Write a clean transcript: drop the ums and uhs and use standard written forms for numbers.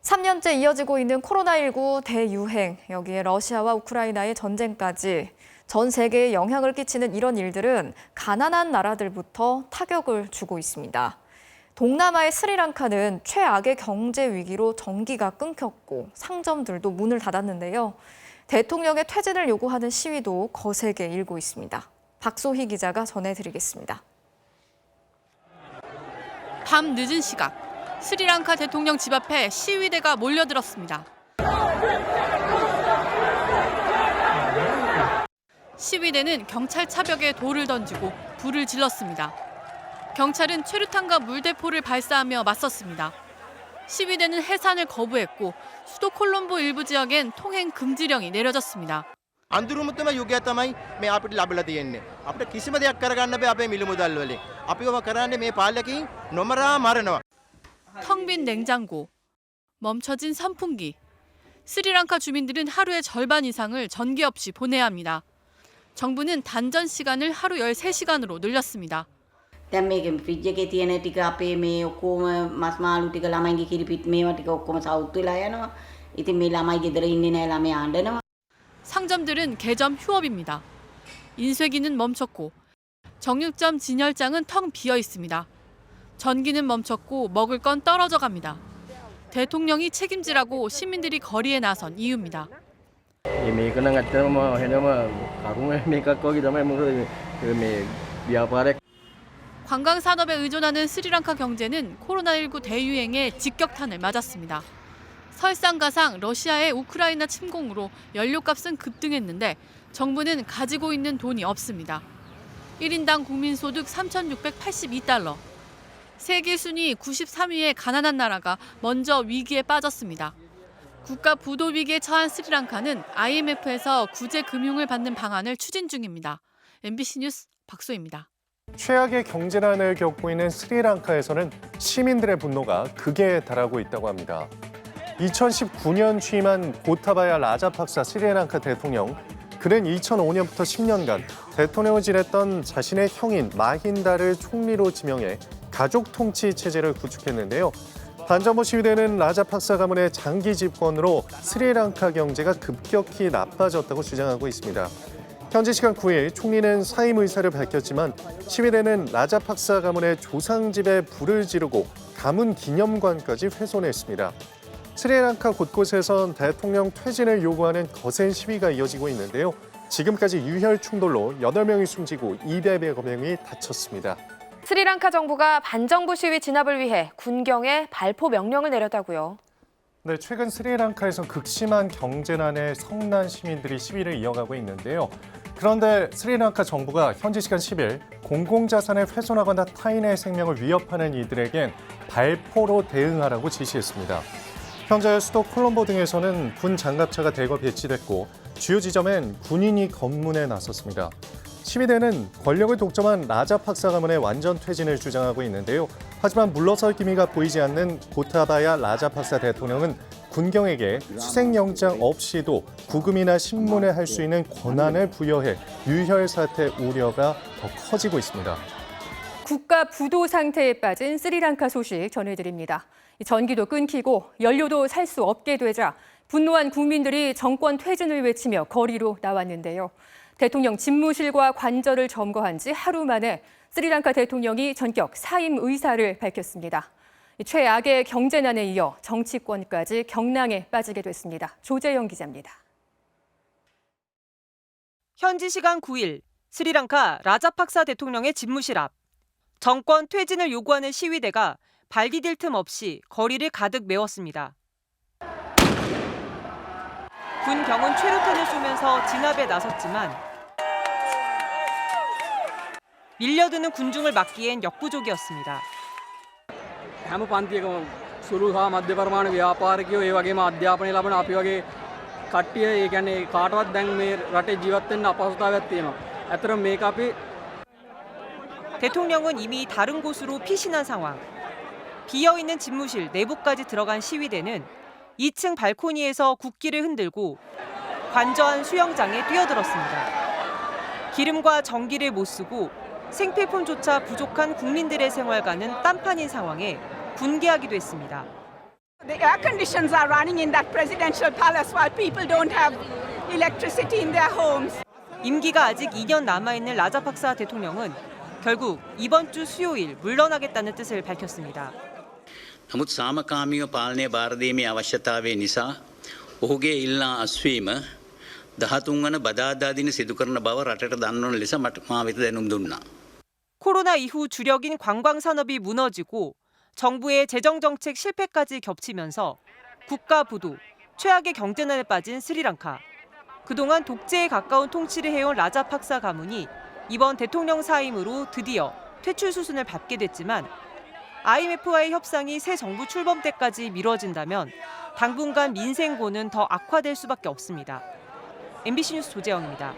3년째 이어지고 있는 코로나19 대유행, 여기에 러시아와 우크라이나의 전쟁까지 전 세계에 영향을 끼치는 이런 일들은 가난한 나라들부터 타격을 주고 있습니다. 동남아의 스리랑카는 최악의 경제 위기로 전기가 끊겼고 상점들도 문을 닫았는데요. 대통령의 퇴진을 요구하는 시위도 거세게 일고 있습니다. 박소희 기자가 전해드리겠습니다. 밤 늦은 시각, 스리랑카 대통령 집 앞에 시위대가 몰려들었습니다. 시위대는 경찰 차벽에 돌을 던지고 불을 질렀습니다. 경찰은 최루탄과 물대포를 발사하며 맞섰습니다. 시위대는 해산을 거부했고 수도 콜롬보 일부 지역엔 통행 금지령이 내려졌습니다. අඳුරුමුතම යුගය තමයි මේ අපිට ලැබලා තියෙන්නේ. අපිට කිසිම දෙයක් කරගන්න බෑ අපේ මිල මුදල් වලින්. අපිව කරන්නේ මේ පාලකයන් නොමරා මරනවා. 텅 빈 냉장고, 멈춰진 선풍기. 스리랑카 주민들은 하루의 절반 이상을 전기 없이 보내야 합니다. 정부는 단전 시간을 하루 13시간으로 늘렸습니다. දැන් මේක ෆ්‍රිජ් එකේ තියෙන ටික අපේ මේ ඔක්කොම මස් මාළු ටික ළමයිගේ කිරිපිත් මේවා ටික ඔක්කොම සවුත් වෙලා යනවා. ඉතින් මේ ළමයි ගෙදර ඉන්නේ නැහැ ළමයා අඬනවා. 상점들은 개점 휴업입니다. 인쇄기는 멈췄고 정육점 진열장은 텅 비어 있습니다. 전기는 멈췄고 먹을 건 떨어져 갑니다. 대통령이 책임지라고 시민들이 거리에 나선 이유입니다. මේක නම් ඇත්තටම වෙනම කරුණ මේකක් වගේ තමයි මොකද මේ ව්‍යාපාරයක් 관광 산업에 의존하는 스리랑카 경제는 코로나19 대유행에 직격탄을 맞았습니다. 설상가상 러시아의 우크라이나 침공으로 연료값은 급등했는데 정부는 가지고 있는 돈이 없습니다. 1인당 국민소득 3,682달러. 세계 순위 93위의 가난한 나라가 먼저 위기에 빠졌습니다. 국가 부도 위기에 처한 스리랑카는 IMF에서 구제 금융을 받는 방안을 추진 중입니다. MBC 뉴스 박소희입니다. 최악의 경제난을 겪고 있는 스리랑카에서는 시민들의 분노가 극에 달하고 있다고 합니다. 2019년 취임한 고타바야 라자팍사 스리랑카 대통령, 그는 2005년부터 10년간 대통령을 지냈던 자신의 형인 마힌다를 총리로 지명해 가족 통치 체제를 구축했는데요. 반정부 시위대는 라자팍사 가문의 장기 집권으로 스리랑카 경제가 급격히 나빠졌다고 주장하고 있습니다. 현지 시간 9일 총리는 사임 의사를 밝혔지만 시위대는 라자팍사 가문의 조상집에 불을 지르고 가문 기념관까지 훼손했습니다. 스리랑카 곳곳에선 대통령 퇴진을 요구하는 거센 시위가 이어지고 있는데요. 지금까지 유혈 충돌로 8명이 숨지고 200여 명이 다쳤습니다. 스리랑카 정부가 반정부 시위 진압을 위해 군경에 발포 명령을 내렸다고요. 네, 최근 스리랑카에서 극심한 경제난에 성난 시민들이 시위를 이어가고 있는데요. 그런데 스리랑카 정부가 현지 시간 10일 공공자산을 훼손하거나 타인의 생명을 위협하는 이들에겐 발포로 대응하라고 지시했습니다. 현재 수도 콜롬보 등에서는 군 장갑차가 대거 배치됐고 주요 지점엔 군인이 검문에 나섰습니다. 시위대는 권력을 독점한 라자팍사 가문의 완전 퇴진을 주장하고 있는데요. 하지만 물러설 기미가 보이지 않는 고타바야 라자팍사 대통령은 군경에게 수색영장 없이도 구금이나 신문을 할 수 있는 권한을 부여해 유혈 사태 우려가 더 커지고 있습니다. 국가 부도 상태에 빠진 스리랑카 소식 전해드립니다. 전기도 끊기고 연료도 살 수 없게 되자 분노한 국민들이 정권 퇴진을 외치며 거리로 나왔는데요. 대통령 집무실과 관저를 점거한 지 하루 만에 스리랑카 대통령이 전격 사임 의사를 밝혔습니다. 최악의 경제난에 이어 정치권까지 경랑에 빠지게 됐습니다. 조재영 기자입니다. 현지 시간 9일 스리랑카 라자팍사 대통령의 집무실 앞. 정권 퇴진을 요구하는 시위대가 발디딜 틈 없이 거리를 가득 메웠습니다. 군경은 최루탄을 쏘면서 진압에 나섰지만 밀려드는 군중을 막기엔 역부족이었습니다. හැම පන්තියකම සුළු හා මධ්‍ය පරිමාණ ව්‍යාපාරිකයෝ ඒ වගේම අධ්‍යාපනය ලබන අපි වගේ කට්ටිය ඒ කියන්නේ කාටවත් දැන් මේ රටේ ජීවත් වෙන්න අපහසුතාවයක් තියෙනවා. ඇත්තටම මේක අපි 대통령은 이미 다른 곳으로 피신한 상황. 비어있는 집무실 내부까지 들어간 시위대는 2층 발코니에서 국기를 흔들고 관저안 수영장에 뛰어들었습니다. 기름과 전기를 못 쓰고 생필품조차 부족한 국민들의 생활과는 딴판인 상황에 분개하기도 했습니다. The air conditions are running in that presidential palace while people don't have electricity in their homes. 임기가 아직 2년 남아있는 라자팍사 대통령은 결국 이번 주 수요일 물러나겠다는 뜻을 밝혔습니다. නමුත් සාමකාමීව පාලනය බාර දීමේ අවශ්‍යතාවය නිසා ඔහුගේ ඉල්ලා අස්වීම 13 වන බදාදා දින සිදු කරන බව රටට දන්වන ලෙස මා වෙත දැනුම් දුන්නා. 코로나 이후 주력인 관광 산업이 무너지고 정부의 재정 정책 실패까지 겹치면서 국가 부도, 최악의 경제난에 빠진 스리랑카. 그동안 독재에 가까운 통치를 해온 라자팍사 가문이 이번 대통령 사임으로 드디어 퇴출 수순을 밟게 됐지만 IMF와의 협상이 새 정부 출범 때까지 미뤄진다면 당분간 민생고는 더 악화될 수밖에 없습니다. MBC 뉴스 조재영입니다.